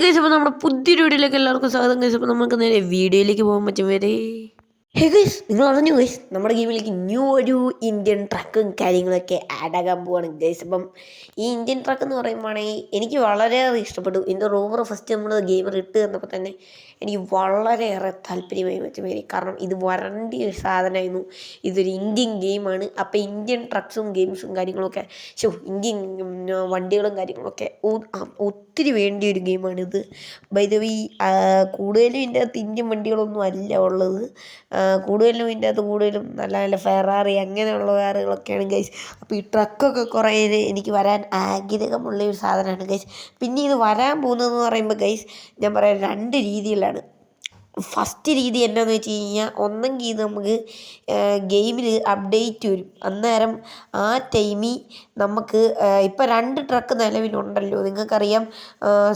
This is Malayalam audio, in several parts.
ഗൈസ്, അപ്പോൾ നമ്മുടെ പുതിയൊരു വീഡിയോയിലേക്ക് എല്ലാവർക്കും സ്വാഗതം ഗൈസ്. അപ്പോൾ നമുക്ക് നേരെ വീഡിയോയിലേക്ക് പോകാൻ പറ്റും വരെ. ഹേ ഗൈസ്, നിങ്ങൾ അറിഞ്ഞു ഗൈസ്, നമ്മുടെ ഗെയിമിലേക്ക് ന്യൂ ഒരു ഇന്ത്യൻ ട്രക്കും കാര്യങ്ങളൊക്കെ ആഡ് ആകാൻ പോവാണ് ഗൈസ്. അപ്പം ഈ ഇന്ത്യൻ ട്രക്ക് എന്ന് പറയുമ്പോഴാണെങ്കിൽ എനിക്ക് വളരെയേറെ ഇഷ്ടപ്പെട്ടു. ഇതിൻ്റെ റൂമർ ഫസ്റ്റ് നമ്മൾ ഗെയിമർ ഇട്ട് തന്നപ്പോൾ തന്നെ എനിക്ക് വളരെയേറെ താല്പര്യമായി വെച്ചമേരി. കാരണം ഇത് വരേണ്ട ഒരു സാധനമായിരുന്നു. ഇതൊരു ഇന്ത്യൻ ഗെയിമാണ്. അപ്പോൾ ഇന്ത്യൻ ട്രക്സും ഗെയിംസും കാര്യങ്ങളൊക്കെ ഇന്ത്യൻ വണ്ടികളും കാര്യങ്ങളൊക്കെ ഒത്തിരി വേണ്ടിയ ഒരു ഗെയിമാണിത്. ബൈ ദ വേ, കൂടുതലും ഇതിൻ്റെ അകത്ത് ഇന്ത്യൻ വണ്ടികളൊന്നും അല്ല ഉള്ളത്. കൂടുതലും ഇതിൻ്റെ അകത്ത് കൂടുതലും നല്ല നല്ല ഫെറാറി അങ്ങനെയുള്ള കാറുകളൊക്കെയാണ് ഗൈസ്. അപ്പോൾ ഈ ട്രക്കൊക്കെ കുറേ എനിക്ക് വരാൻ ആഗ്രഹമുള്ള ഒരു സാധനമാണ് ഗൈസ്. പിന്നെ ഇത് വരാൻ പോകുന്നതെന്ന് പറയുമ്പോൾ ഗൈസ്, ഞാൻ പറയാം, രണ്ട് രീതിയിലാണ്. ഫസ്റ്റ് രീതി എന്നാന്ന് വെച്ച് കഴിഞ്ഞാൽ, ഒന്നെങ്കിൽ ഇത് നമുക്ക് ഗെയിമിൽ അപ്ഡേറ്റ് വരും. അന്നേരം ആ ടൈമിൽ നമുക്ക് ഇപ്പം രണ്ട് ട്രക്ക് നിലവിലുണ്ടല്ലോ, നിങ്ങൾക്കറിയാം.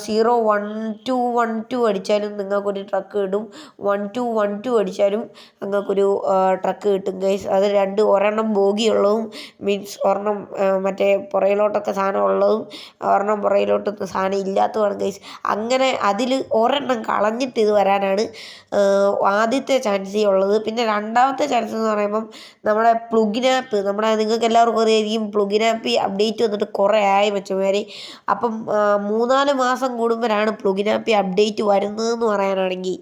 01212 അടിച്ചാലും നിങ്ങൾക്കൊരു ട്രക്ക് കിട്ടും, 1212 അടിച്ചാലും നിങ്ങൾക്കൊരു ട്രക്ക് കിട്ടും ഗൈസ്. അത് ഒരെണ്ണം ബോഗിയുള്ളതും, മീൻസ് ഒരെണ്ണം മറ്റേ പുറയിലോട്ടൊക്കെ സാധനം ഉള്ളതും, ഒരെണ്ണം പുറയിലോട്ട് സാധനം ഇല്ലാത്തതുമാണ് ഗൈസ്. അങ്ങനെ അതിൽ ഒരെണ്ണം കളഞ്ഞിട്ട് ഇത് വരാനാണ് ആദ്യത്തെ ചാൻസ് ഉള്ളത്. പിന്നെ രണ്ടാമത്തെ ചാൻസ് എന്ന് പറയുമ്പം നമ്മുടെ പ്ലുഗിനാപ്പ്, നിങ്ങൾക്ക് എല്ലാവർക്കും അറിയായിരിക്കും, പ്ലുഗിനാപ്പ് അപ്ഡേറ്റ് വന്നിട്ട് കുറേ ആയി വെച്ചമാതിരി. അപ്പം 3-4 മാസം കൂടുമ്പോഴാണ് പ്ലുഗിനാപ്പ് അപ്ഡേറ്റ് വരുന്നതെന്ന് പറയാനാണെങ്കിൽ.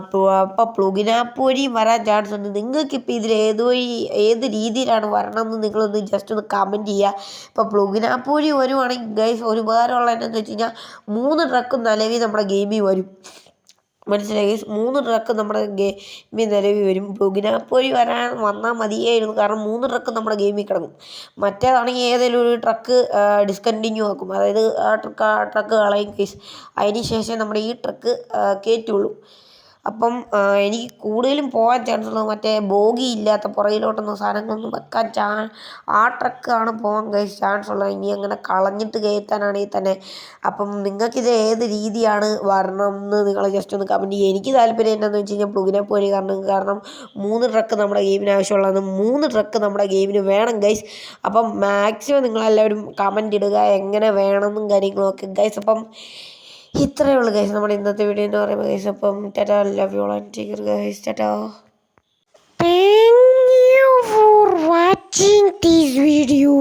അപ്പോൾ പ്ലുഗിനാപ്പ് വഴിയും വരാൻ ചാൻസ് ഉണ്ട്. നിങ്ങൾക്കിപ്പോൾ ഇതിൽ ഏത് രീതിയിലാണ് വരണമെന്ന് നിങ്ങളൊന്ന് ജസ്റ്റ് ഒന്ന് കമൻറ്റ് ചെയ്യുക. ഇപ്പോൾ പ്ലുഗിനാപ്പ് വഴി വരുവാണെങ്കിൽ ഗൈസ്, ഒരു ഉപകാരമുള്ള എന്താണെന്ന് വെച്ച് കഴിഞ്ഞാൽ 3 ട്രക്കും നിലവിൽ നമ്മുടെ ഗെയിമിൽ വരും. മനസ്സിലായി ഗൈസ്, 3 ട്രക്ക് നമ്മുടെ ഗെയിമിൽ നിലവിൽ വരും. പ്ലുഗിനാപ്പ് വഴി വന്നാൽ മതിയായിരുന്നു. കാരണം 3 ട്രക്ക് നമ്മുടെ ഗെയിമിൽ കിടക്കും. മറ്റേതാണെങ്കിൽ ഏതെങ്കിലും ഒരു ട്രക്ക് ഡിസ്കണ്ടിന്യൂ ആക്കും, അതായത് ആ ട്രക്ക് കളയും ഗൈസ്. അതിന് ശേഷം നമ്മുടെ ഈ ട്രക്ക് കയറ്റുള്ളൂ. അപ്പം എനിക്ക് കൂടുതലും പോകാൻ ചാൻസ് ഉള്ളത് മറ്റേ ബോഗി ഇല്ലാത്ത പുറകിലോട്ടൊന്നും സാധനങ്ങളൊന്നും വെക്കാൻ ആ ട്രക്കാണ് പോകാൻ ഗൈസ് ചാൻസ് ഉള്ളത്. ഇനി അങ്ങനെ കളഞ്ഞിട്ട് കയറ്റാനാണെങ്കിൽ തന്നെ. അപ്പം നിങ്ങൾക്കിത് ഏത് രീതിയാണ് വരണം എന്ന് നിങ്ങൾ ജസ്റ്റ് ഒന്ന് കമൻറ്റ് ചെയ്യുക. എനിക്ക് താല്പര്യം എന്താണെന്ന് വെച്ച് കഴിഞ്ഞാൽ പ്ലുഗിനാപ്പ് വഴി. കാരണം 3 ട്രക്ക് നമ്മുടെ ഗെയിമിന് ആവശ്യമുള്ളത്, 3 ട്രക്ക് നമ്മുടെ ഗെയിമിന് വേണം ഗൈസ്. അപ്പം മാക്സിമം നിങ്ങളെല്ലാവരും കമൻറ്റ് ഇടുക എങ്ങനെ വേണമെന്നും കാര്യങ്ങളൊക്കെ ഗൈസ്. അപ്പം ഇത്രയേ ഉള്ളൂ ഗൈസ് നമ്മുടെ ഇന്നത്തെ വീഡിയോ എന്ന് പറയുമ്പോൾ ഗൈസ്. അപ്പം Tata, love you all and take care guys. Tata. Thank you for watching this video.